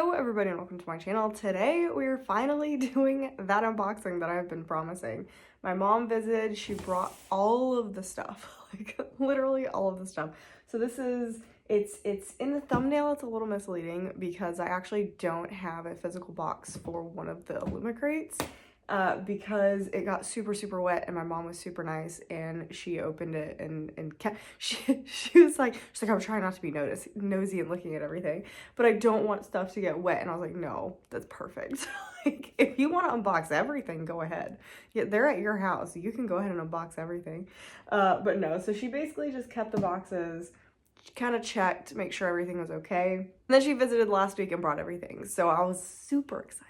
Hello everybody and welcome to my channel. Today we're finally doing that unboxing that I've been promising. My mom visited, she brought all of the stuff, like literally all of the stuff. So this is, it's in the thumbnail, it's a little misleading because I actually don't have a physical box for one of the Illumicrates. Because it got super wet and my mom was super nice and she opened it and kept, she was like, I was trying not to be nosy and looking at everything, but I don't want stuff to get wet. And I was like, no, that's perfect. Like, if you want to unbox everything, go ahead. Yeah, they're at your house. You can go ahead and unbox everything. But no, so she basically just kept the boxes, kind of checked, make sure everything was okay. And then she visited last week and brought everything. So I was super excited.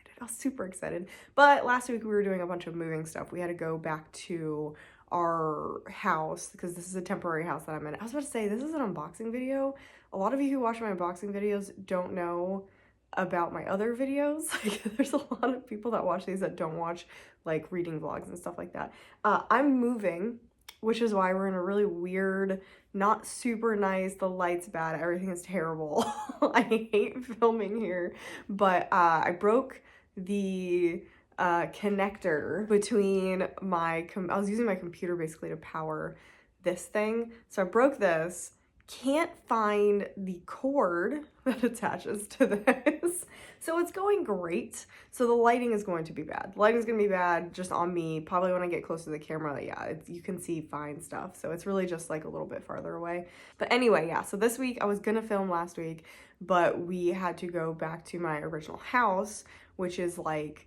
But last week we were doing a bunch of moving stuff. We had to go back to our house because this is a temporary house that I'm in. I was about to say, this is an unboxing video. A lot of you who watch my unboxing videos don't know about my other videos. Like, there's a lot of people that watch these that don't watch like reading vlogs and stuff like that. I'm moving, which is why we're in a really weird, not super nice, the light's bad, everything is terrible. I hate filming here, but I broke the connector between my, I was using my computer basically to power this thing. So I broke this, can't find the cord that attaches to this. So it's going great. So the lighting is going to be bad. The lighting is going to be bad just on me. Probably when I get close to the camera, yeah, you can see fine stuff. So it's really just like a little bit farther away. But anyway, yeah, so this week I was going to film last week, but we had to go back to my original house, which is like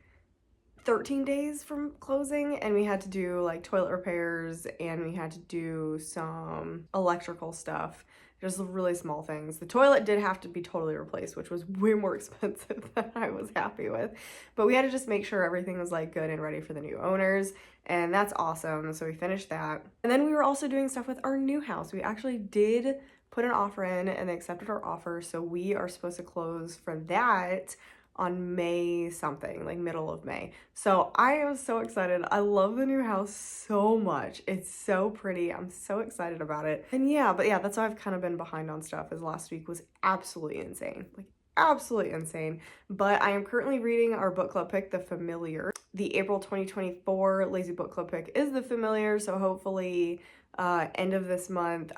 13 days from closing, and we had to do like toilet repairs and we had to do some electrical stuff, just really small things. The toilet did have to be totally replaced, which was way more expensive than I was happy with, but we had to just make sure everything was like good and ready for the new owners, and that's awesome. So we finished that, and then we were also doing stuff with our new house. We actually did put an offer in and they accepted our offer, so we are supposed to close for that on May something, like middle of May. So I am so excited. I love the new house so much. It's so pretty. I'm so excited about it. And yeah, but yeah, that's why I've kind of been behind on stuff, as last week was absolutely insane. Like absolutely insane. But I am currently reading our book club pick, The Familiar. The April 2024 Lazy Book Club pick is The Familiar, so hopefully end of this month.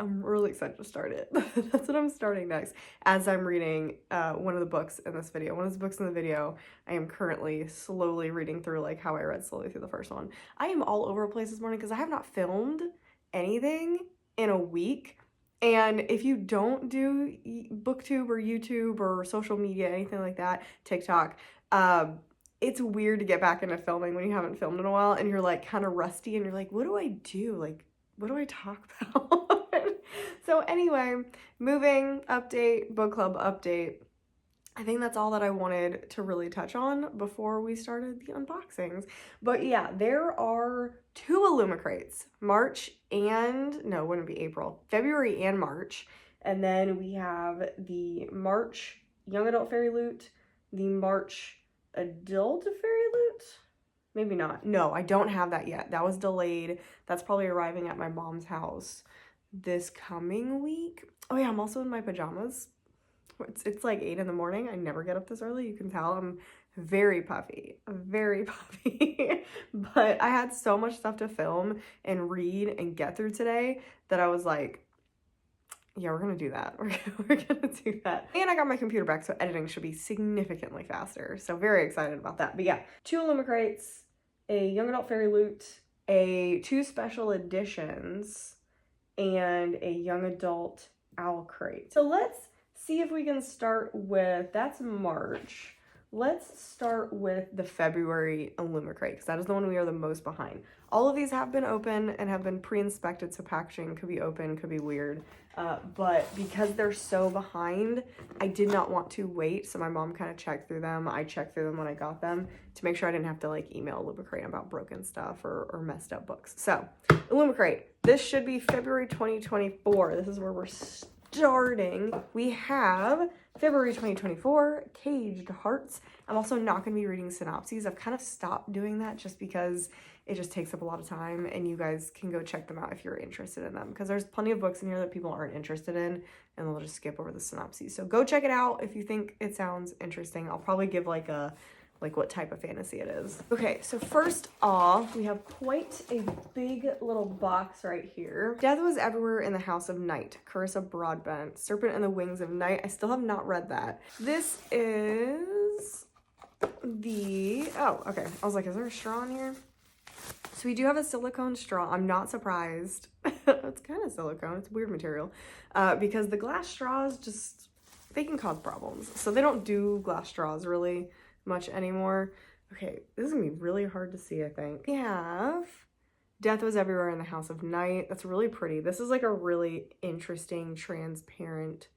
I'm really excited to start it. That's what I'm starting next, as I'm reading one of the books in this video. One of the books in the video, I am currently slowly reading through, like how I read slowly through the first one. I am all over the place this morning because I have not filmed anything in a week. And if you don't do booktube or YouTube or social media, anything like that, TikTok, it's weird to get back into filming when you haven't filmed in a while and you're like kind of rusty and you're like, what do I do? Like, what do I talk about? So anyway, moving update, book club update. I think that's all that I wanted to really touch on before we started the unboxings. But yeah, there are two Illumicrates, February and March. And then we have the March Young Adult Fairyloot, the March Adult Fairyloot. Maybe not. No, I don't have that yet. That was delayed. That's probably arriving at my mom's house this coming week. Oh yeah, I'm also in my pajamas. It's like 8 in the morning. I never get up this early. You can tell I'm very puffy. But I had so much stuff to film and read and get through today that I was like, yeah, we're gonna do that. We're gonna do that. And I got my computer back, so editing should be significantly faster. So very excited about that. But yeah, 2 Illumicrates, a Young Adult Fairyloot, two special editions, and a Young Adult Owlcrate. So let's see if we can start with, that's March. Let's start with the February Illumicrate, because that is the one we are the most behind. All of these have been open and have been pre-inspected, so packaging could be open, could be weird. But because they're so behind, I did not want to wait, so my mom kind of checked through them. I checked through them when I got them to make sure I didn't have to like email Illumicrate about broken stuff or messed up books. So, Illumicrate, this should be February 2024. This is where we're starting. We have February 2024, Caged Hearts. I'm also not going to be reading synopses. I've kind of stopped doing that just because it just takes up a lot of time, and you guys can go check them out if you're interested in them, because there's plenty of books in here that people aren't interested in, and they'll just skip over the synopses. So go check it out if you think it sounds interesting. I'll probably give like what type of fantasy it is. Okay, so first off, we have quite a big little box right here. Death Was Everywhere in the House of Night, Carissa Broadbent, Serpent in the Wings of Night. I still have not read that. This is the, oh, okay. I was like, is there a straw in here? So we do have a silicone straw. I'm not surprised. It's kind of silicone. It's weird material. Because the glass straws just, they can cause problems. So they don't do glass straws really much anymore. Okay, this is gonna be really hard to see, I think. We have Death Was Everywhere in the House of Night. That's really pretty. This is like a really interesting, transparent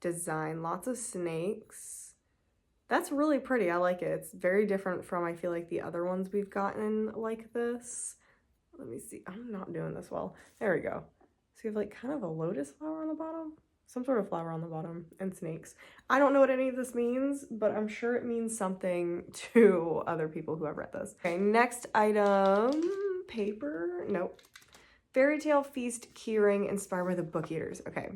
design. Lots of snakes. That's really pretty. I like it. It's very different from, I feel like, the other ones we've gotten like this. Let me see. I'm not doing this well. There we go. So you have like kind of a lotus flower on the bottom. Some sort of flower on the bottom and snakes. I don't know what any of this means, but I'm sure it means something to other people who have read this. Okay, next item. Paper? Nope. Fairy Tale Feast keyring inspired by the Book Eaters. Okay.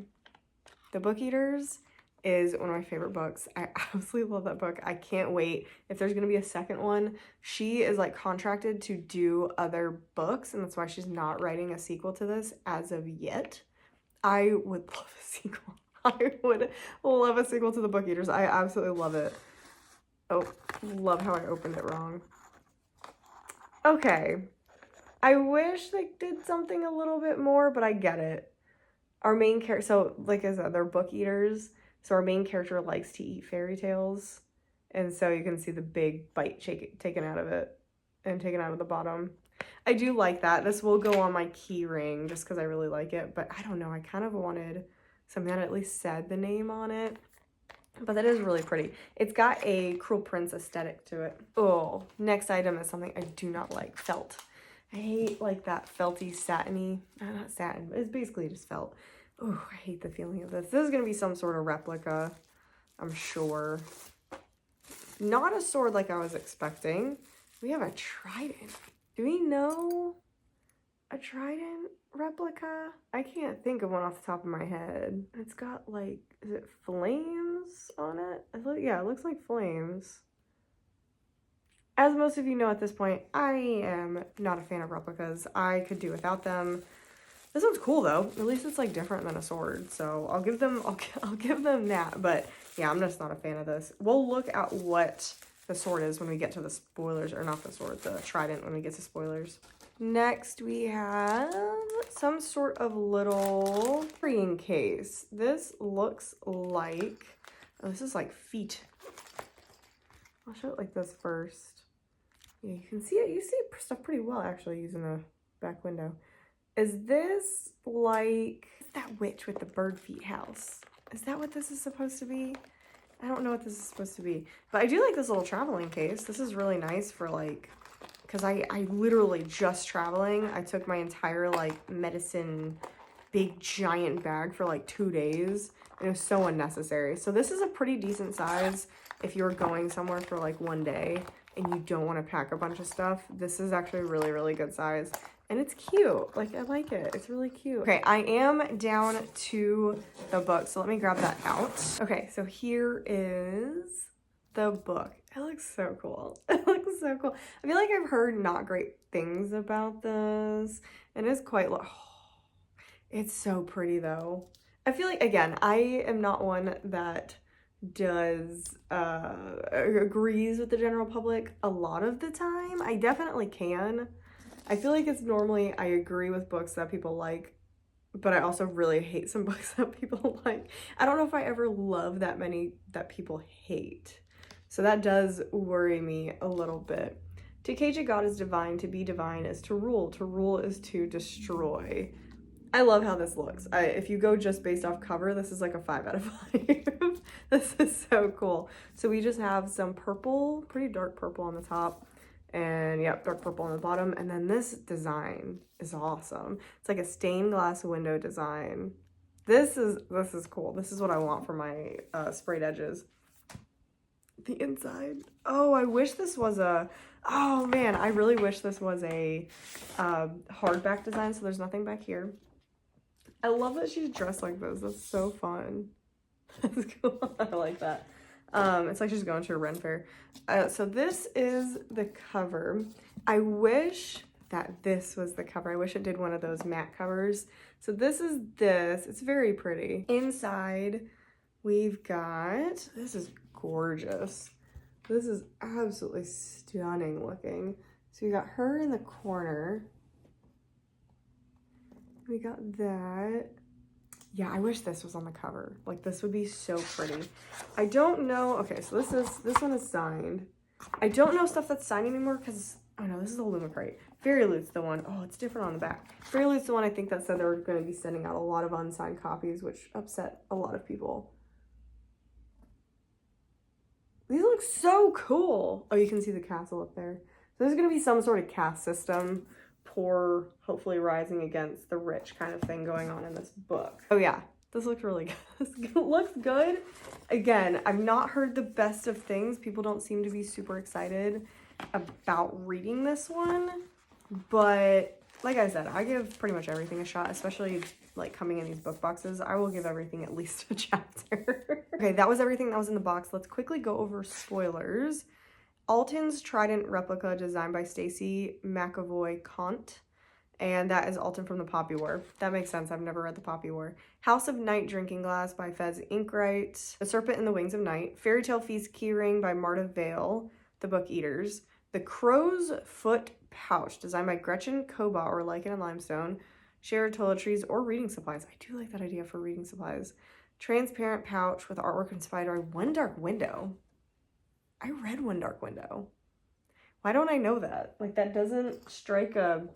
The Book Eaters is one of my favorite books. I absolutely love that book. I can't wait if there's gonna be a second one. She is like contracted to do other books, and that's why she's not writing a sequel to this as of yet. I would love a sequel. I would love a sequel to the Book Eaters. I absolutely love it. Oh, love how I opened it wrong. Okay. I wish they did something a little bit more, but I get it. Our main character, so like I said, they're book eaters. So our main character likes to eat fairy tales. And so you can see the big bite taken out of it and taken out of the bottom. I do like that. This will go on my key ring just because I really like it. But I don't know. I kind of wanted something that at least said the name on it. But that is really pretty. It's got a Cruel Prince aesthetic to it. Oh, next item is something I do not like. Felt. I hate like that felty, satiny. Not satin, but it's basically just felt. Oh, I hate the feeling of this. This is going to be some sort of replica, I'm sure. Not a sword like I was expecting. We have a trident. Do we know a trident replica? I can't think of one off the top of my head. It's got like, is it flames on it? Yeah, it looks like flames. As most of you know at this point, I am not a fan of replicas. I could do without them. This one's cool though. At least it's like different than a sword. So I'll give them that. But yeah, I'm just not a fan of this. We'll look at what the sword is when we get to the spoilers, or not the sword, the trident when we get to spoilers. Next we have some sort of little carrying case. This looks like, oh, this is like feet. I'll show it like this first. Yeah, you can see it. You see stuff pretty well actually using the back window. Is this like that witch with the bird feet house? Is that what this is supposed to be? I don't know what this is supposed to be. But I do like this little traveling case. This is really nice for like, because I literally just traveling. I took my entire like medicine big giant bag for like 2 days. And it was so unnecessary. So this is a pretty decent size if you're going somewhere for like 1 day and you don't want to pack a bunch of stuff. This is actually a really, really good size. And it's cute. Like, I like it. It's really cute. Okay, I am down to the book, so let me grab that out. Okay, so here is the book. It looks so cool. It looks so cool. I feel like I've heard not great things about this. And it's quite, it's so pretty though. I feel like, again, I am not one that does agrees with the general public a lot of the time. I definitely can. I feel like it's normally I agree with books that people like, but I also really hate some books that people like. I don't know if I ever love that many that people hate. So that does worry me a little bit. To cage a god is divine, to be divine is to rule is to destroy. I love how this looks. If you go just based off cover, this is like a 5 out of 5. This is so cool. So we just have some purple, pretty dark purple on the top. And yep, dark purple on the bottom. And then this design is awesome. It's like a stained glass window design. This is cool. This is what I want for my sprayed edges. the inside. Oh, I wish this was a, oh man, I really wish this was a hardback design, so there's nothing back here. I love that she's dressed like this. That's so fun. That's cool. I like that. It's like she's going to a Ren fair. So this is the cover. I wish that this was the cover. I wish it did one of those matte covers. So this is this. It's very pretty. Inside, we've got, this is gorgeous. This is absolutely stunning looking. So we got her in the corner. We got that. Yeah, I wish this was on the cover. Like, this would be so pretty. I don't know. Okay, so this one is signed. I don't know stuff that's signed anymore because, oh no, this is Illumicrate. Fairyloot's the one. Oh, it's different on the back. Fairyloot's the one I think that said they were going to be sending out a lot of unsigned copies, which upset a lot of people. These look so cool. Oh, you can see the castle up there. So there's going to be some sort of caste system, poor, hopefully rising against the rich kind of thing going on in this book. Oh yeah, this looks really good. This looks good. Again, I've not heard the best of things. People don't seem to be super excited about reading this one. But like I said, I give pretty much everything a shot, especially like coming in these book boxes. I will give everything at least a chapter. Okay, that was everything that was in the box. Let's quickly go over spoilers. Alton's Trident replica designed by Stacy McAvoy-Kant. And that is Alton from the Poppy War. That makes sense. I've never read the Poppy War. House of Night Drinking Glass by Fez Inkwright. The Serpent in the Wings of Night. Fairy Tale Feast Keyring by Marta Vale. The Book Eaters. The Crow's Foot Pouch designed by Gretchen Koba or Lichen and Limestone. Shared toiletries or reading supplies. I do like that idea for reading supplies. Transparent pouch with artwork inspired by One Dark Window. I read One Dark Window. Why don't I know that? Like, that doesn't strike a,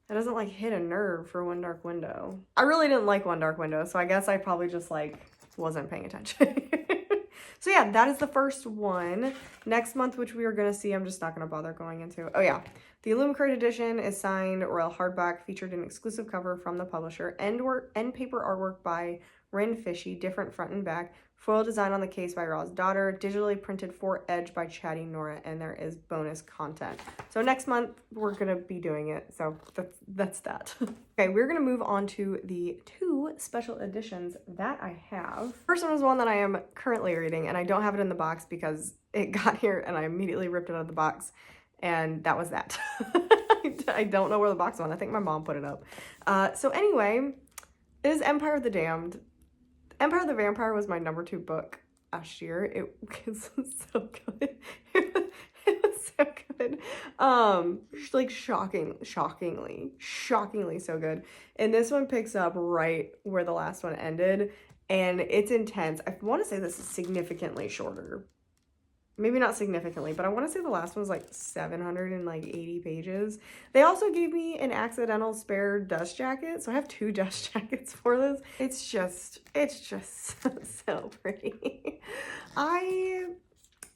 that doesn't like hit a nerve for One Dark Window. I really didn't like One Dark Window, so I guess I probably just like wasn't paying attention. So yeah, that is the first one. Next month, which we are going to see, I'm just not going to bother going into. Oh yeah, the Illumicrate edition is signed Royal Hardback, featured an exclusive cover from the publisher, end paper artwork by Ren Fishy, different front and back, foil design on the case by Ra's Daughter, digitally printed for Edge by Chatty Nora, and there is bonus content. So next month, we're going to be doing it, so that's that. Okay, we're going to move on to the two special editions that I have. First one is one that I am currently reading, and I don't have it in the box because it got here and I immediately ripped it out of the box, and that was that. I don't know where the box went. I think my mom put it up. So anyway, it is Empire of the Damned. Empire of the Vampire was my #2 book last year. It was so good. It was so good. Like shockingly so good. And this one picks up right where the last one ended, and it's intense. I want to say this is significantly shorter. Maybe not significantly, but I want to say the last one was like 780 pages. They also gave me an accidental spare dust jacket, so I have 2 dust jackets for this. It's just so pretty.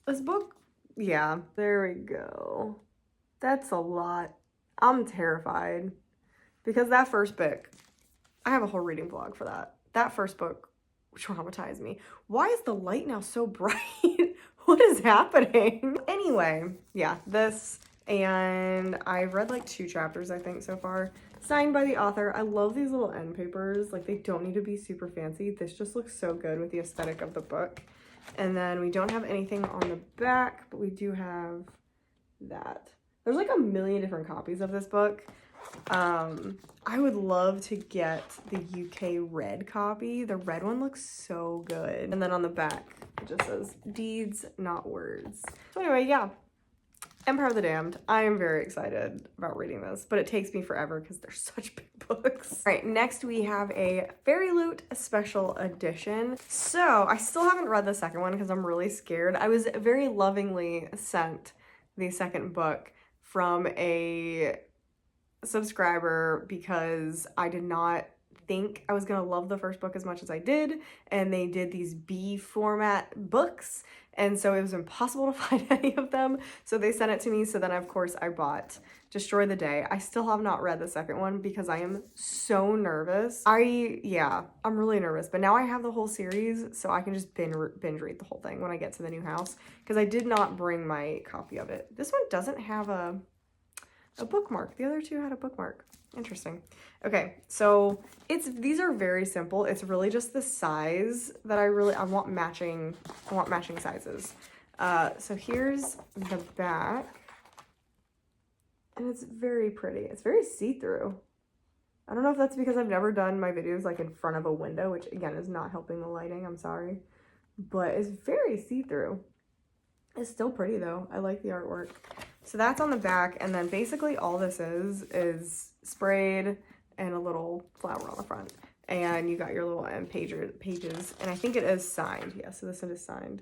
This book, yeah, there we go. That's a lot. I'm terrified because that first book, I have a whole reading vlog for that. That first book traumatized me. Why is the light now so bright? What is happening? Anyway, yeah, this, and I've read like 2 chapters, I think, so far. Signed by the author. I love these little end papers. Like, they don't need to be super fancy. This just looks so good with the aesthetic of the book. And then we don't have anything on the back, but we do have that. There's like a million different copies of this book. I would love to get the UK red copy. The red one looks so good. And then on the back, it just says deeds, not words. So anyway, yeah. Empire of the Damned. I am very excited about reading this, but it takes me forever because they're such big books. All right, next we have a Fairyloot special edition. So I still haven't read the second one because I'm really scared. I was very lovingly sent the second book from a subscriber because I did not think I was gonna love the first book as much as I did, and they did these B format books, and so it was impossible to find any of them, so they sent it to me. So then of course I bought Destroy the Day. I still have not read the second one because I am so nervous. Yeah, I'm really nervous, but now I have the whole series, so I can just binge read the whole thing when I get to the new house, because I did not bring my copy of it. This one doesn't have a bookmark. The other two had a bookmark. Interesting. Okay, so these are very simple. It's really just the size that I want matching sizes. So here's the back, and it's very pretty. It's very see-through. I don't know if that's because I've never done my videos like in front of a window, which again is not helping the lighting, I'm sorry, but it's very see-through. It's still pretty though. I like the artwork. So that's on the back, and then basically all this is sprayed and a little flower on the front. And you got your little pages, and I think it is signed. Yeah, so this one is signed.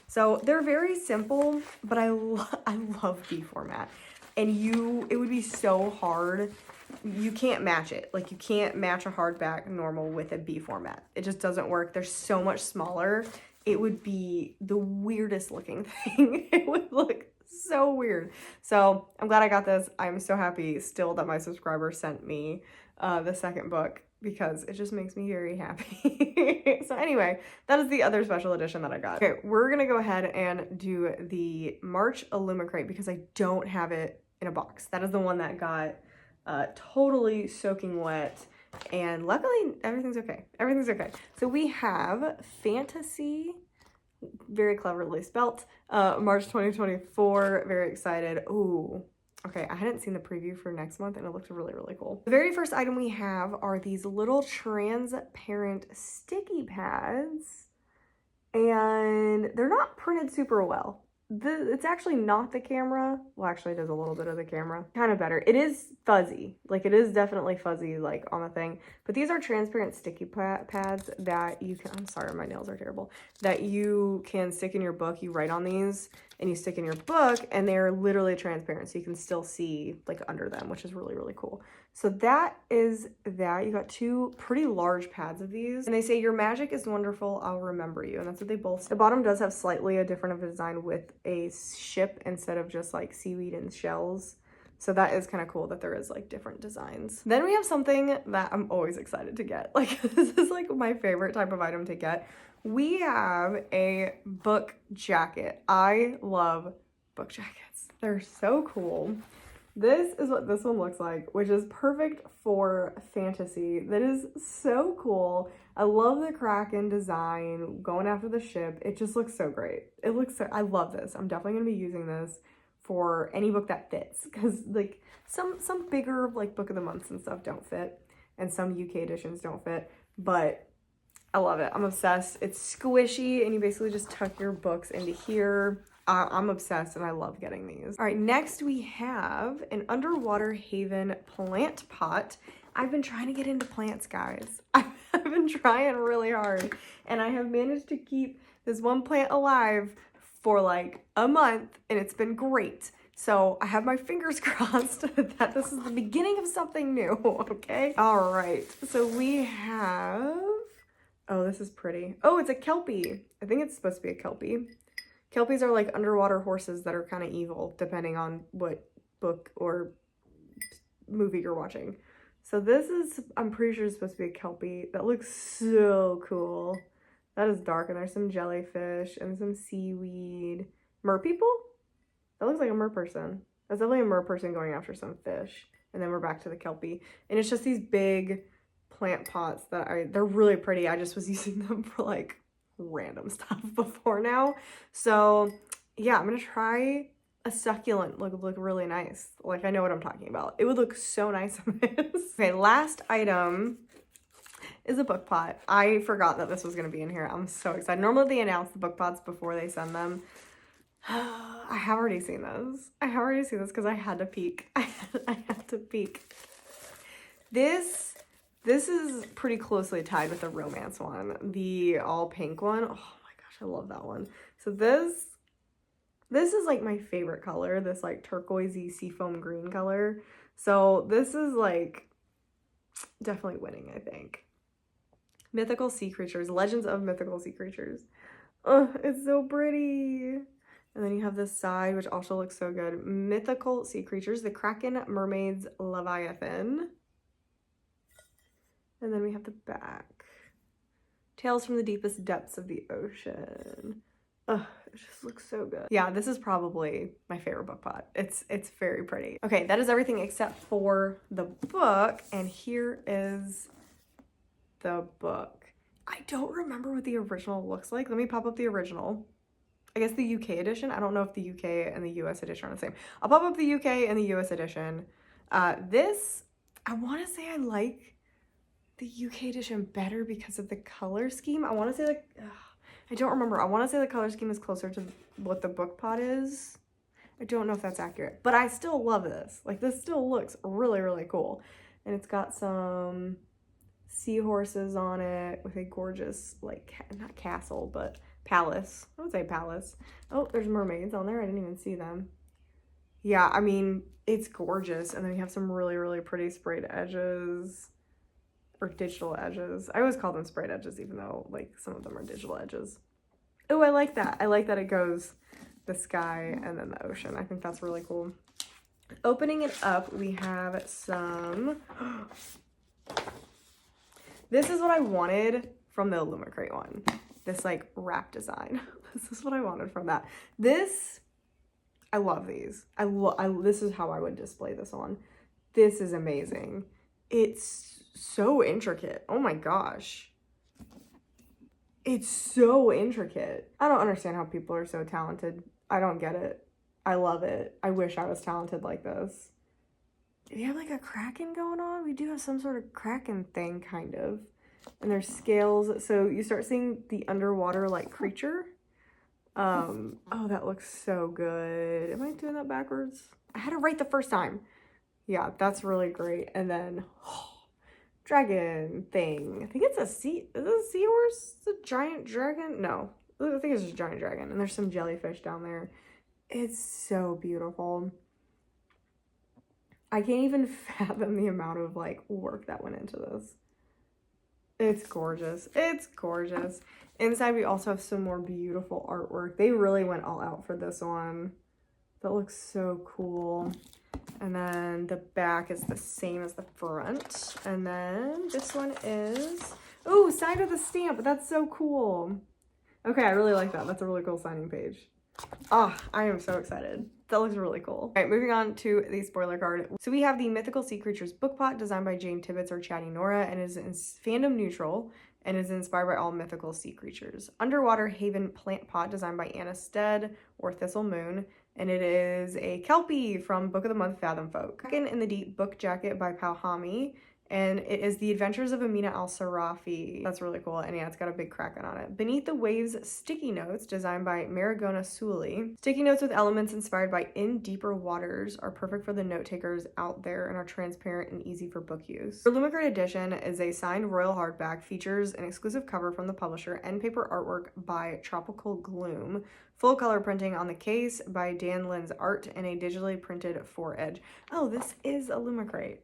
So they're very simple, but I love B format. And it would be so hard. You can't match it. Like, you can't match a hardback normal with a B format. It just doesn't work. They're so much smaller. It would be the weirdest looking thing. It would look so weird. So I'm glad I got this. I'm so happy still that my subscriber sent me the second book, because it just makes me very happy. So anyway, that is the other special edition that I got. Okay, we're gonna go ahead and do the March Illumicrate because I don't have it in a box. That is the one that got totally soaking wet, and luckily everything's okay. Everything's okay. So we have Fantasy, very cleverly spelt, March 2024. Very excited. Ooh, okay, I hadn't seen the preview for next month, and it looked really, really cool. The very first item we have are these little transparent sticky pads, and they're not printed super well. It's actually not the camera. Well, actually it is a little bit of the camera. Kind of better. It is fuzzy. Like, it is definitely fuzzy, like, on the thing. But these are transparent sticky pads that you can, I'm sorry, my nails are terrible, that you can stick in your book. You write on these and you stick in your book, and they're literally transparent, so you can still see, like, under them, which is really, really cool. So that is that. You got two pretty large pads of these, and they say, "Your magic is wonderful, I'll remember you." And that's what they both say. The bottom does have slightly a different of a design with a ship instead of just like seaweed and shells. So that is kind of cool that there is like different designs. Then we have something that I'm always excited to get. Like, this is like my favorite type of item to get. We have a book jacket. I love book jackets. They're so cool. This is what this one looks like, which is perfect for fantasy. That is so cool. I love the Kraken design, going after the ship. It just looks so great. It looks so, I love this. I'm definitely gonna be using this for any book that fits, because like some bigger like book of the months and stuff don't fit, and some UK editions don't fit, but I love it. I'm obsessed. It's squishy, and you basically just tuck your books into here. I'm obsessed, and I love getting these. All right, next we have an Underwater Haven plant pot. I've been trying to get into plants, guys. I've been trying really hard, and I have managed to keep this one plant alive for like a month, and it's been great. So I have my fingers crossed that this is the beginning of something new, okay? All right, so we have, oh, this is pretty. Oh, it's a Kelpie. I think it's supposed to be a Kelpie. Kelpies are like underwater horses that are kind of evil, depending on what book or movie you're watching. So this is, I'm pretty sure it's supposed to be a Kelpie. That looks so cool. That is dark, and there's some jellyfish and some seaweed. Mer people? That looks like a mer person. That's definitely a mer person going after some fish. And then we're back to the Kelpie. And it's just these big plant pots that they're really pretty. I just was using them for like random stuff before now. So yeah, I'm gonna try a succulent. Look really nice. Like, I know what I'm talking about. It would look so nice on this. Okay, last item is a book pot. I forgot that this was gonna be in here. I'm so excited. Normally they announce the book pots before they send them. I have already seen this. I have already seen this because I had to peek. I had to peek. This is pretty closely tied with the romance one, the all pink one. Oh my gosh, I love that one. So this is like my favorite color, this like turquoisey seafoam green color. So this is like, definitely winning, I think. Mythical Sea Creatures, Legends of Mythical Sea Creatures. Oh, it's so pretty. And then you have this side, which also looks so good. Mythical Sea Creatures, the Kraken, Mermaids, Leviathan. And then we have the back. Tales from the Deepest Depths of the Ocean. Ugh, it just looks so good. Yeah, this is probably my favorite book pot. It's very pretty. Okay, that is everything except for the book. And here is the book. I don't remember what the original looks like. Let me pop up the original. I guess the UK edition. I don't know if the UK and the US edition are the same. I'll pop up the UK and the US edition. This, I want to say I like the UK edition better because of the color scheme. I want to say like, I don't remember. I want to say the color scheme is closer to what the book pot is. I don't know if that's accurate, but I still love this. Like, this still looks really, really cool. And it's got some seahorses on it with a gorgeous, like, not castle, but palace. I would say palace. Oh, there's mermaids on there. I didn't even see them. Yeah, I mean, it's gorgeous. And then we have some really, really pretty sprayed edges. Or digital edges. I always call them sprayed edges, even though, like, some of them are digital edges. Oh, I like that. I like that it goes the sky and then the ocean. I think that's really cool. Opening it up, we have some... This is what I wanted from the Illumicrate one. This, like, wrap design. This is what I wanted from that. This, I love these. This is how I would display this on. This is amazing. It's so intricate. Oh my gosh. It's so intricate. I don't understand how people are so talented. I don't get it. I love it. I wish I was talented like this. Do we have like a kraken going on? We do have some sort of kraken thing, kind of. And there's scales. So you start seeing the underwater like creature. Oh, that looks so good. Am I doing that backwards? I had it right the first time. Yeah, that's really great. And then dragon thing. I think it's is it a seahorse? It's a giant dragon? No, I think it's just a giant dragon. And there's some jellyfish down there. It's so beautiful. I can't even fathom the amount of like work that went into this. It's gorgeous. It's gorgeous. Inside we also have some more beautiful artwork. They really went all out for this one. That looks so cool. And then the back is the same as the front. And then this one is, oh, side of the stamp. That's so cool. Okay, I really like that. That's a really cool signing page. Oh, I am so excited. That looks really cool. All right, moving on to the spoiler card. So we have the Mythical Sea Creatures book pot designed by Jane Tibbetts or Chatty Nora and is fandom neutral and is inspired by all mythical sea creatures. Underwater Haven plant pot designed by Anna Stead or Thistle Moon. And it is a Kelpie from Book of the Month Fathom Folk. Kraken in the Deep book jacket by Pauhami. And it is The Adventures of Amina Al-Sarafi. That's really cool. And yeah, it's got a big kraken on it. Beneath the Waves sticky notes designed by Marigona Suley. Sticky notes with elements inspired by In Deeper Waters are perfect for the note takers out there and are transparent and easy for book use. The Illumicrate edition is a signed royal hardback, features an exclusive cover from the publisher and paper artwork by Tropical Gloom. Full color printing on the case by Dan Lynn's art and a digitally printed foredge. Oh, this is Illumicrate.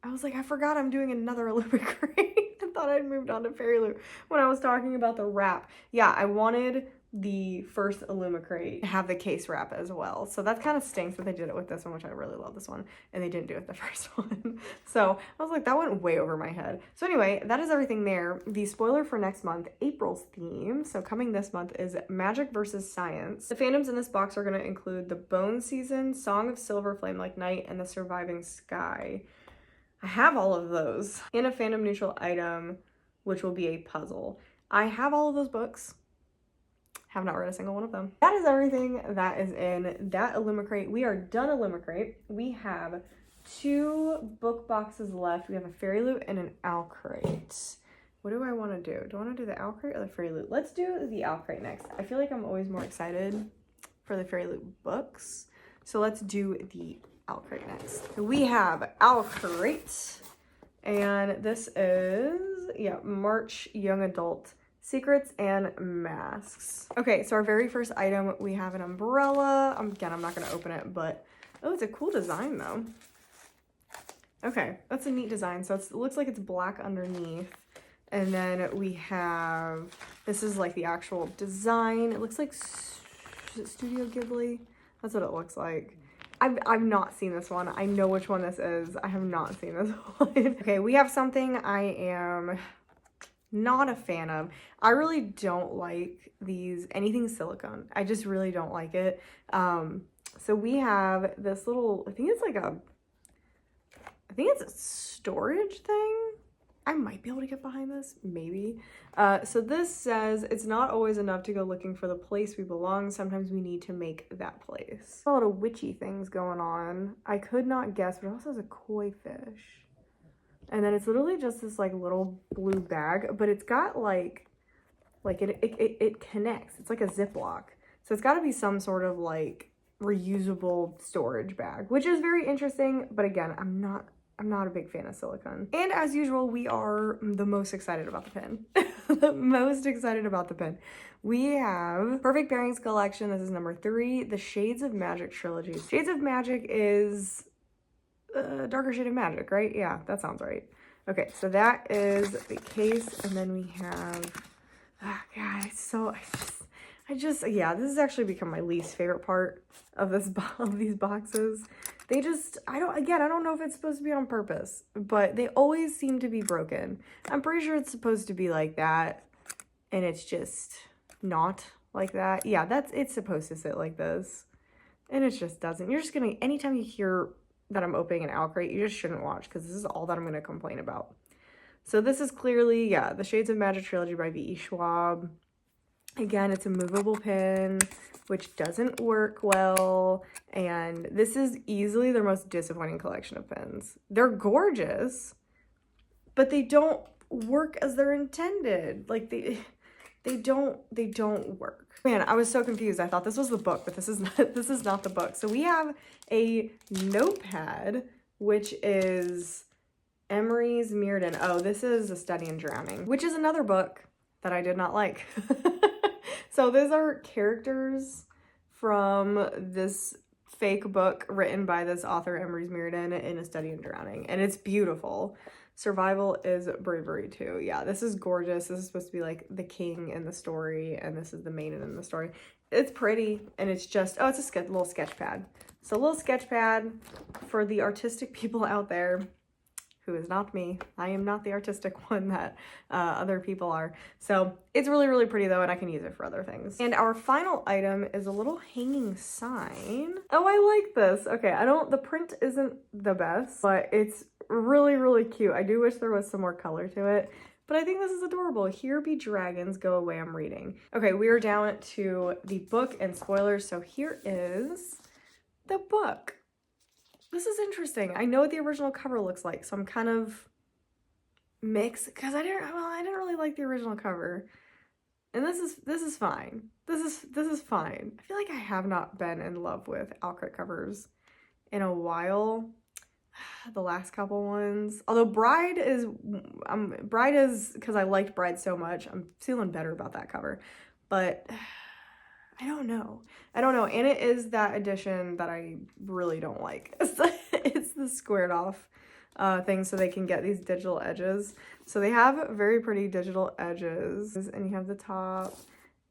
I was like, I forgot I'm doing another Unplugged. I thought I'd moved on to Fairyloot when I was talking about the wrap. Yeah, I wanted the first Illumicrate to have the case wrap as well. So that kind of stinks, but they did it with this one, which I really love this one. And they didn't do it the first one. So I was like, that went way over my head. So anyway, that is everything there. The spoiler for next month, April's theme. So coming this month is Magic versus Science. The fandoms in this box are going to include the Bone Season, Song of Silver Flame Like Night, and The Surviving Sky. I have all of those in a fandom neutral item, which will be a puzzle. I have all of those books. Have not read a single one of them. That is everything that is in that Illumicrate. We are done Illumicrate. We have 2 book boxes left. We have a Fairyloot and an Owlcrate. What do I want to do? Do I want to do the Owlcrate or the Fairyloot? Let's do the Owlcrate next. I feel like I'm always more excited for the Fairyloot books. So let's do the Owlcrate next. We have Owlcrate, and this is, yeah, March Young Adult Secrets and Masks. Okay, so our very first item, we have an umbrella. Again, I'm not going to open it, but, oh, it's a cool design, though. Okay, that's a neat design. So it looks like it's black underneath. And then we have, this is like the actual design. It looks like Studio Ghibli. That's what it looks like. I've not seen this one. I know which one this is. I have not seen this one. Okay, we have something I am not a fan of. I really don't like anything silicone. I just really don't like it. So we have this little, I think it's a storage thing. I might be able to get behind this, maybe. So this says, it's not always enough to go looking for the place we belong. Sometimes we need to make that place. A lot of witchy things going on. I could not guess, but it also has a koi fish. And then it's literally just this like little blue bag, but it's got it connects. It's like a Ziploc. So it's gotta be some sort of like reusable storage bag, which is very interesting. But again, I'm not a big fan of silicone. And as usual, we are the most excited about the pen. The most excited about the pen. We have Perfect Bearings Collection. This is number 3, the Shades of Magic trilogy. Shades of Magic is a darker shade of magic, right? Yeah, that sounds right. Okay, so that is the case. And then we have, oh God, yeah, this has actually become my least favorite part of these boxes. I don't know if it's supposed to be on purpose, but they always seem to be broken. I'm pretty sure it's supposed to be like that, and it's just not like that. Yeah, it's supposed to sit like this, and it just doesn't. You're just gonna, anytime you hear that I'm opening an Owlcrate, you just shouldn't watch, because this is all that I'm gonna complain about. So this is clearly, yeah, the Shades of Magic trilogy by V.E. Schwab. Again, it's a movable pen, which doesn't work well, and this is easily their most disappointing collection of pens. They're gorgeous, but they don't work as they're intended. Like they don't work. Man, I was so confused. I thought this was the book, but this is not the book. So we have a notepad, which is Emery's Mirrodin. Oh, this is A Study in Drowning, which is another book that I did not like. So these are characters from this fake book written by this author, Emery's Mirrodin, in A Study in Drowning, and it's beautiful. Survival is bravery too. Yeah, this is gorgeous. This is supposed to be like the king in the story, and this is the maiden in the story. It's pretty, and it's just, oh, it's a little sketch pad. So a little sketch pad for the artistic people out there, who is not me. I am not the artistic one that other people are. So it's really, really pretty though, and I can use it for other things. And our final item is a little hanging sign. Oh, I like this. Okay, the print isn't the best, but it's really, really cute. I do wish there was some more color to it, but I think this is adorable. Here be dragons, go away, I'm reading. Okay, we are down to the book and spoilers. So here is the book. This is interesting. I know what the original cover looks like, so I'm kind of mixed because I didn't really like the original cover. And this is fine. This is fine. I feel like I have not been in love with Owlcrate covers in a while. The last couple ones. Although Bride is because I liked Bride so much, I'm feeling better about that cover. But I don't know. And it is that edition that I really don't like. It's the squared off thing so they can get these digital edges. So they have very pretty digital edges. And you have the top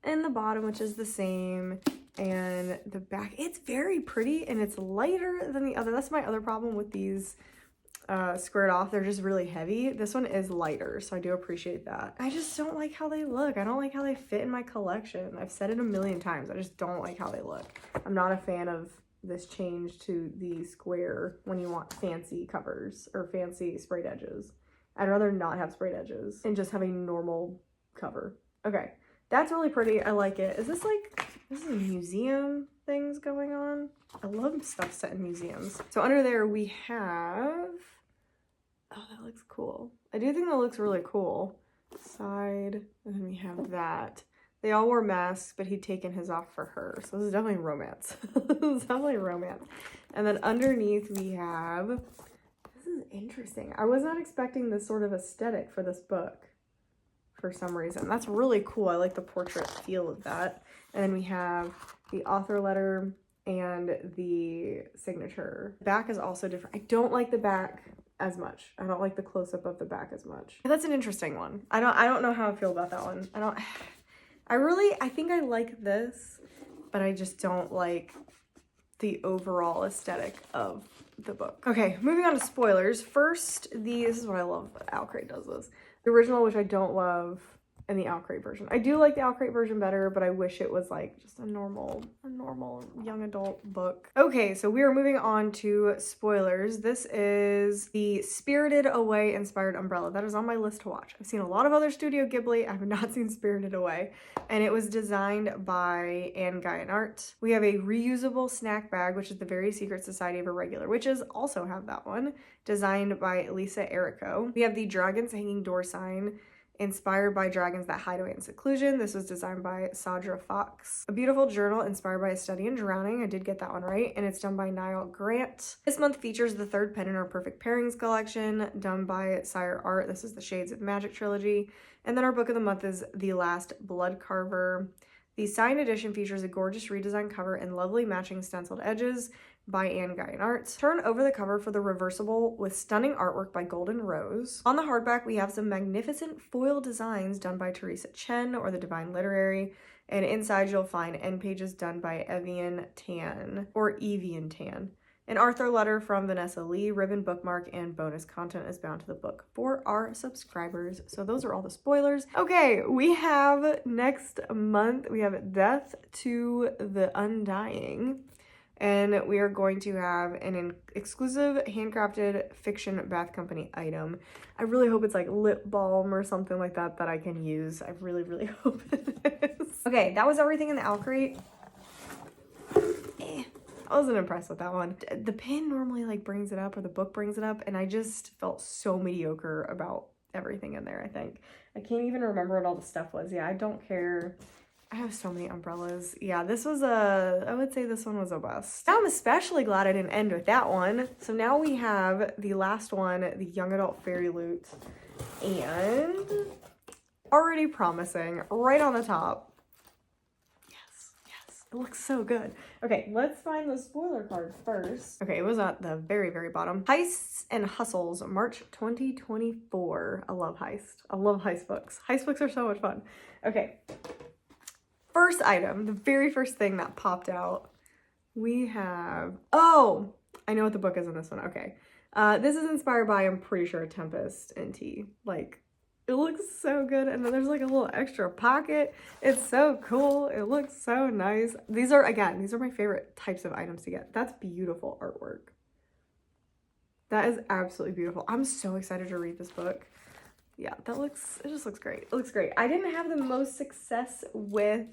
and the bottom, which is the same. And the back, it's very pretty and it's lighter than the other. That's my other problem with these squared off. They're just really heavy. This one is lighter, so I do appreciate that. I just don't like how they look. I don't like how they fit in my collection. I've said it a million times. I just don't like how they look. I'm not a fan of this change to the square when you want fancy covers or fancy sprayed edges. I'd rather not have sprayed edges and just have a normal cover. Okay, that's really pretty. I like it. This is museum things going on. I love stuff set in museums. So under there we have, oh, that looks cool. I do think that looks really cool. Side, and then we have that. They all wore masks, but he'd taken his off for her. So this is definitely romance. This is definitely romance. And then underneath we have, this is interesting. I was not expecting this sort of aesthetic for this book for some reason. That's really cool. I like the portrait feel of that. And then we have the author letter and the signature. The back is also different. I don't like the back as much. I don't like the close-up of the back as much. That's an interesting one. I don't know how I feel about that one. I think I like this, but I just don't like the overall aesthetic of the book. Okay, moving on to spoilers. First, this is what I love. Owlcrate does this. The original, which I don't love, and the Owlcrate version. I do like the Owlcrate version better, but I wish it was like just a normal young adult book. Okay, so we are moving on to spoilers. This is the Spirited Away inspired umbrella. That is on my list to watch. I've seen a lot of other Studio Ghibli. I have not seen Spirited Away, and it was designed by Anne Guyan Art. We have a reusable snack bag, which is the Very Secret Society of Irregular Witches. Also have that one, designed by Lisa Errico. We have the Dragons Hanging Door sign, inspired by dragons that hide away in seclusion. This was designed by Sadra Fox. A beautiful journal inspired by a study in drowning. I did get that one right, and it's done by Niall Grant. This month features the third pen in our Perfect Pairings collection, done by Sire Art. This is the Shades of Magic trilogy. And then our book of the month is The Last Blood Carver. The signed edition features a gorgeous redesigned cover and lovely matching stenciled edges by Anne Guyan Art. Turn over the cover for the reversible with stunning artwork by Golden Rose. On the hardback, we have some magnificent foil designs done by Teresa Chen or the Divine Literary, and inside you'll find end pages done by Evian Tan, or Evian Tan. An Arthur letter from Vanessa Lee, ribbon bookmark, and bonus content is bound to the book for our subscribers. So those are all the spoilers. Okay, we have next month, we have Death to the Undying. And we are going to have an exclusive handcrafted fiction bath company item. I really hope it's like lip balm or something like that that I can use. I really, really hope it is. Okay, that was everything in the Owlcrate. I wasn't impressed with that one. The pin normally like brings it up, or the book brings it up, and I just felt so mediocre about everything in there, I think. I can't even remember what all the stuff was. Yeah, I don't care. I have so many umbrellas. Yeah, I would say this one was a bust. Now I'm especially glad I didn't end with that one. So now we have the last one, the Young Adult Fairyloot. And already promising, right on the top. Yes, it looks so good. Okay, let's find the spoiler card first. Okay, it was at the very, very bottom. Heists and Hustles, March 2024. I love Heist. I love Heist books. Heist books are so much fun. Okay. First item, the very first thing that popped out, we have, oh, I know what the book is in this one. Okay. This is inspired by, I'm pretty sure, A Tempest in Tea. Like, it looks so good. And then there's like a little extra pocket. It's so cool. It looks so nice. These are my favorite types of items to get. That's beautiful artwork. That is absolutely beautiful. I'm so excited to read this book. Yeah, it just looks great. It looks great. I didn't have the most success with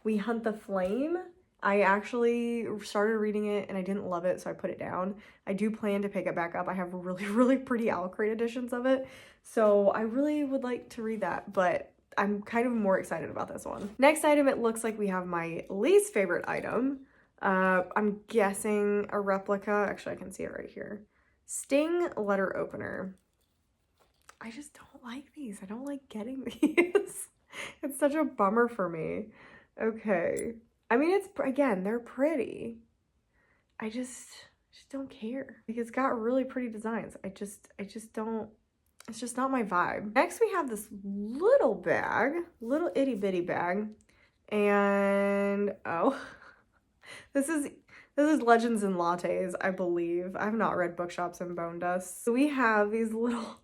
We Hunt the Flame. I actually started reading it and I didn't love it, so I put it down. I do plan to pick it back up. I have really, really pretty Owlcrate editions of it, so I really would like to read that, but I'm kind of more excited about this one. Next item, it looks like we have my least favorite item. I'm guessing a replica. Actually, I can see it right here. Sting letter opener. I just don't like these. I don't like getting these. It's such a bummer for me. Okay. I mean, again, they're pretty. I just don't care. Like, it's got really pretty designs. I just don't, it's just not my vibe. Next, we have this little bag, little itty bitty bag. And, oh, this is Legends and Lattes, I believe. I have not read Bookshops and Bone Dust. So we have these little,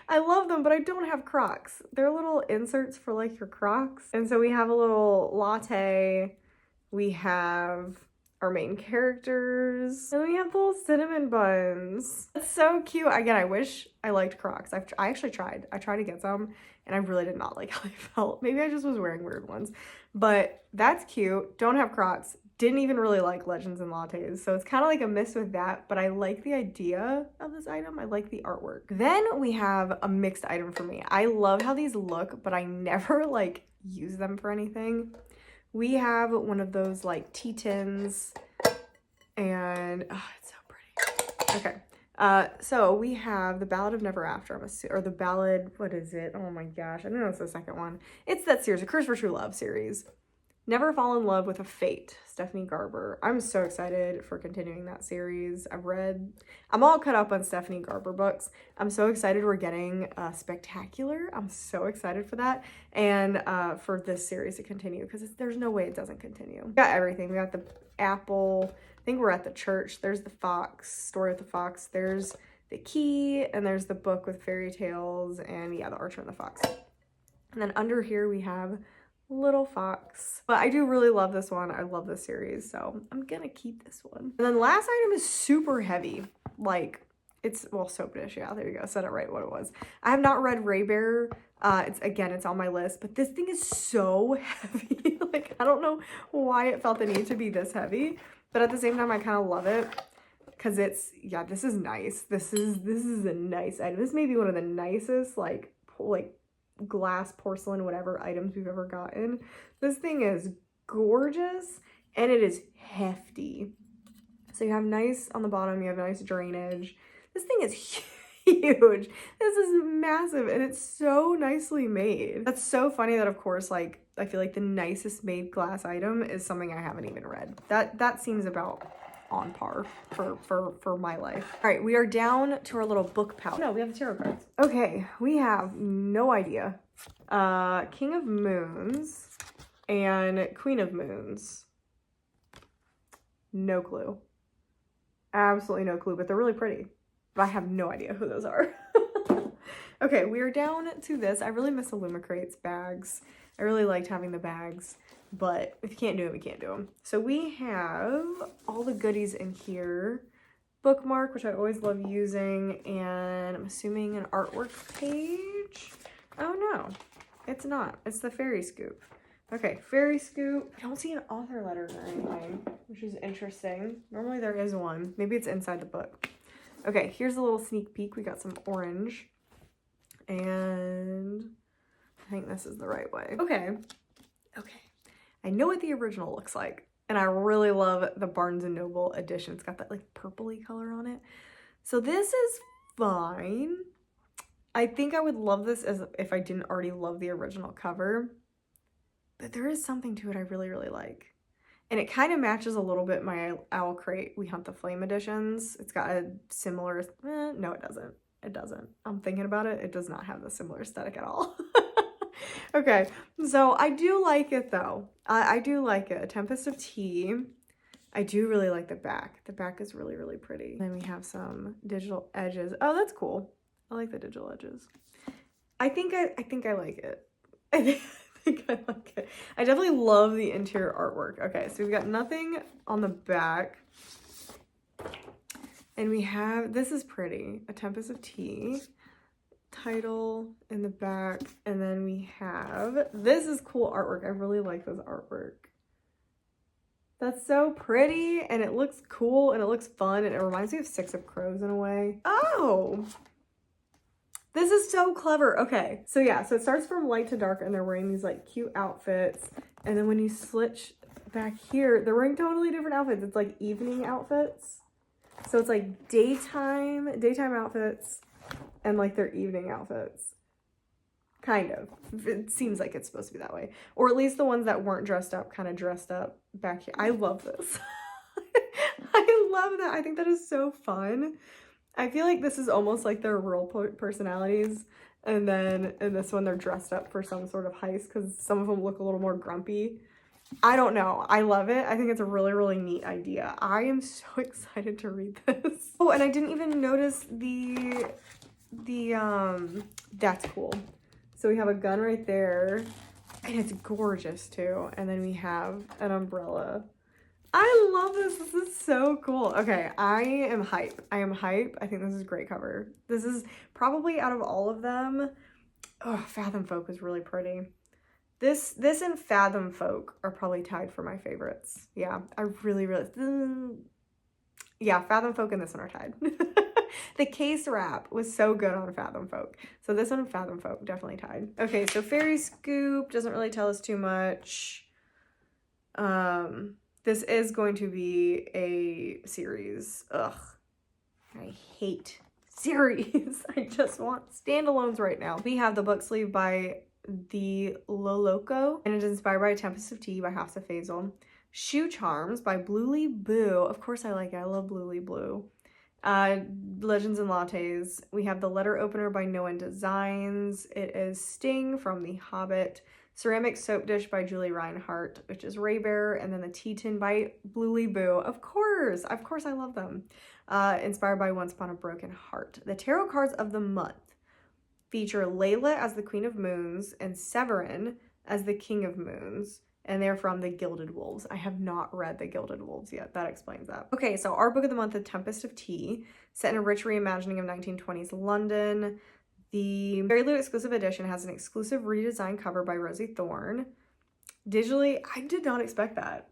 I love them, but I don't have Crocs. They're little inserts for like your Crocs. And so we have a little latte. We have our main characters. And we have little cinnamon buns. It's so cute. Again, I wish I liked Crocs. I actually tried. I tried to get some and I really did not like how they felt. Maybe I just was wearing weird ones. But that's cute. Don't have Crocs. Didn't even really like Legends and Lattes, so it's kind of like a miss with that, but I like the idea of this item. I like the artwork. Then we have a mixed item for me. I love how these look, but I never like use them for anything. We have one of those like tea tins, and oh, it's so pretty. Okay, so we have the Ballad of Never After, or the Ballad, what is it? Oh my gosh, I don't know, it's the second one. It's that series, A Curse for True Love series. Never Fall in Love with a Fate, Stephanie Garber. I'm so excited for continuing that series. I'm all caught up on Stephanie Garber books. I'm so excited we're getting Spectacular. I'm so excited for that. And for this series to continue, because there's no way it doesn't continue. We got everything. We got the apple. I think we're at the church. There's the fox, Story of the Fox. There's the key, and there's the book with fairy tales, and yeah, the Archer and the Fox. And then under here we have Little Fox. But I do really love this one. I love this series, so I'm gonna keep this one. And then the last item is super heavy. Like, it's, well, Soap Dish. Yeah, there you go. Said it right what it was. I have not read Ray Bear. It's on my list, but this thing is so heavy. Like, I don't know why it felt the need to be this heavy, but at the same time, I kind of love it because it's, yeah, this is nice. This is a nice item. This may be one of the nicest, like glass, porcelain, whatever items we've ever gotten. This thing is gorgeous and it is hefty. So you have nice on the bottom, you have nice drainage. This thing is huge. This is massive and it's so nicely made. That's so funny that, of course, like, I feel like the nicest made glass item is something I haven't even read. That seems about on par for my life. All right, we are down to our little book pouch. No, we have the tarot cards. Okay, we have no idea. King of Moons and Queen of Moons. No clue. Absolutely no clue, but they're really pretty. But I have no idea who those are. Okay, we are down to this. I really miss Illumicrate's bags. I really liked having the bags. But if you can't do them, you can't do them. So we have all the goodies in here. Bookmark, which I always love using, and I'm assuming an artwork page. Oh no, it's not. It's the Fairy Scoop. Okay, Fairy Scoop. I don't see an author letter or anything, which is interesting. Normally there is one. Maybe it's inside the book. Okay, here's a little sneak peek. We got some orange. And I think this is the right way. Okay. I know what the original looks like, and I really love the Barnes & Noble edition. It's got that like purpley color on it. So this is fine. I think I would love this as if I didn't already love the original cover, but there is something to it I really, really like. And it kind of matches a little bit my Owlcrate We Hunt the Flame editions. It's got a similar, no it doesn't. It doesn't. I'm thinking about it. It does not have the similar aesthetic at all. Okay, so I do like it though. I do like it. A Tempest of Tea. I do really like the back. The back is really, really pretty. Then we have some digital edges. Oh, that's cool. I like the digital edges. I think I like it. I think I like it. I definitely love the interior artwork. Okay, so we've got nothing on the back. And we have, this is pretty. A Tempest of Tea. Title in the back, and then we have, this is cool artwork. I really like this artwork. That's so pretty, and it looks cool, and it looks fun, and it reminds me of Six of Crows in a way. Oh, this is so clever. Okay, so yeah, so it starts from light to dark, and they're wearing these like cute outfits, and then when you switch back here, they're wearing totally different outfits. It's like evening outfits, so it's like daytime outfits and like their evening outfits. Kind of. It seems like it's supposed to be that way. Or at least the ones that weren't dressed up kind of dressed up back here. I love this. I love that. I think that is so fun. I feel like this is almost like their real personalities. And then in this one, they're dressed up for some sort of heist because some of them look a little more grumpy. I don't know. I love it. I think it's a really, really neat idea. I am so excited to read this. Oh, and I didn't even notice that's cool. So we have a gun right there, and it's gorgeous too. And then we have an umbrella. I love this. This is so cool. Okay, I am hype. I think this is a great cover. This is probably out of all of them. Oh, Fathom Folk is really pretty. This and Fathom Folk are probably tied for my favorites. Yeah, I really, yeah, Fathom Folk and this one are tied. The case wrap was so good on Fathom Folk. So this one and Fathom Folk definitely tied. Okay, so Fairy Scoop doesn't really tell us too much. This is going to be a series. Ugh, I hate series. I just want standalones right now. We have the book sleeve by the Loloco, and it is inspired by A Tempest of Tea by Hafsa Faisal. Shoe Charms by Bluely Boo. Of course I like it. I love Bluely Blue. Legends and Lattes. We have the Letter Opener by No End Designs. It is Sting from The Hobbit. Ceramic Soap Dish by Julie Reinhardt, which is Raybear. And then the Tea Tin by Bluely Boo. Of course I love them. Inspired by Once Upon a Broken Heart. The Tarot Cards of the Month feature Layla as the Queen of Moons and Severin as the King of Moons. And they're from the Gilded Wolves. I have not read the Gilded Wolves yet. That explains that. Okay, so our book of the month, The Tempest of Tea, set in a rich reimagining of 1920s London. The Fairyloot exclusive edition has an exclusive redesigned cover by Rosie Thorne. Digitally, I did not expect that.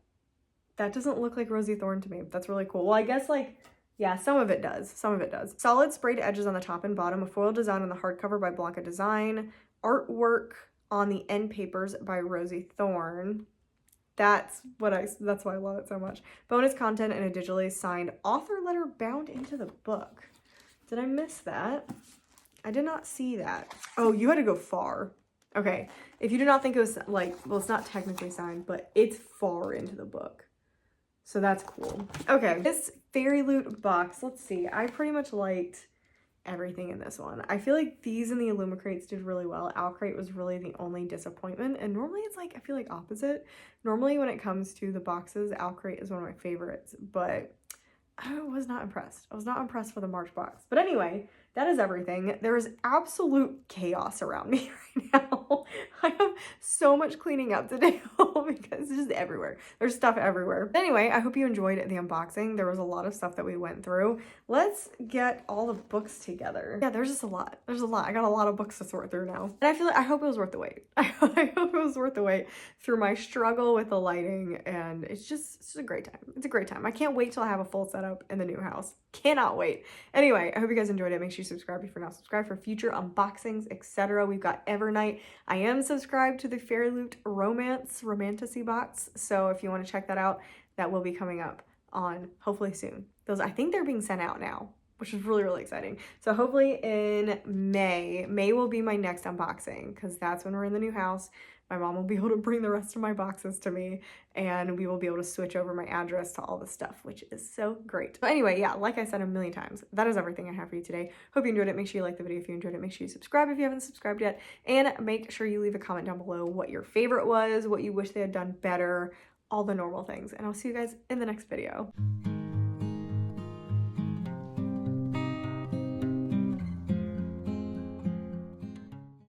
That doesn't look like Rosie Thorne to me. That's really cool. Well, I guess like, yeah, some of it does. Some of it does. Solid sprayed edges on the top and bottom. A foil design on the hardcover by Blanca Design. Artwork on the end papers by Rosie Thorne. That's why I love it so much. Bonus content and a digitally signed author letter bound into the book. Did I miss that? I did not see that. Oh, you had to go far. Okay. If you do not think it was like, well, it's not technically signed, but it's far into the book. So that's cool. Okay. This Fairyloot box, let's see. I pretty much liked everything in this one. I feel like these and the Illumicrates did really well. Owlcrate was really the only disappointment, and normally it's like, I feel like opposite. Normally when it comes to the boxes, Owlcrate is one of my favorites, but I was not impressed. I was not impressed with the March box. But anyway, that is everything. There is absolute chaos around me right now. I have so much cleaning up to do because it's just everywhere. There's stuff everywhere. But anyway, I hope you enjoyed the unboxing. There was a lot of stuff that we went through. Let's get all the books together. Yeah, there's just a lot. There's a lot. I got a lot of books to sort through now. And I hope it was worth the wait. I hope it was worth the wait through my struggle with the lighting. And it's just a great time. It's a great time. I can't wait till I have a full setup in the new house. Cannot wait. Anyway, I hope you guys enjoyed it. Make sure you subscribe if you're not subscribed for future unboxings, etc. We've got Evernight. I am subscribed to the Fairyloot Romantasy box. So if you want to check that out, that will be coming up on hopefully soon. Those, I think they're being sent out now, which is really, really exciting. So hopefully in May will be my next unboxing because that's when we're in the new house. My mom will be able to bring the rest of my boxes to me and we will be able to switch over my address to all the stuff, which is so great. But anyway, yeah, like I said a million times, that is everything I have for you today. Hope you enjoyed it. Make sure you like the video if you enjoyed it. Make sure you subscribe if you haven't subscribed yet. And make sure you leave a comment down below what your favorite was, what you wish they had done better, all the normal things. And I'll see you guys in the next video.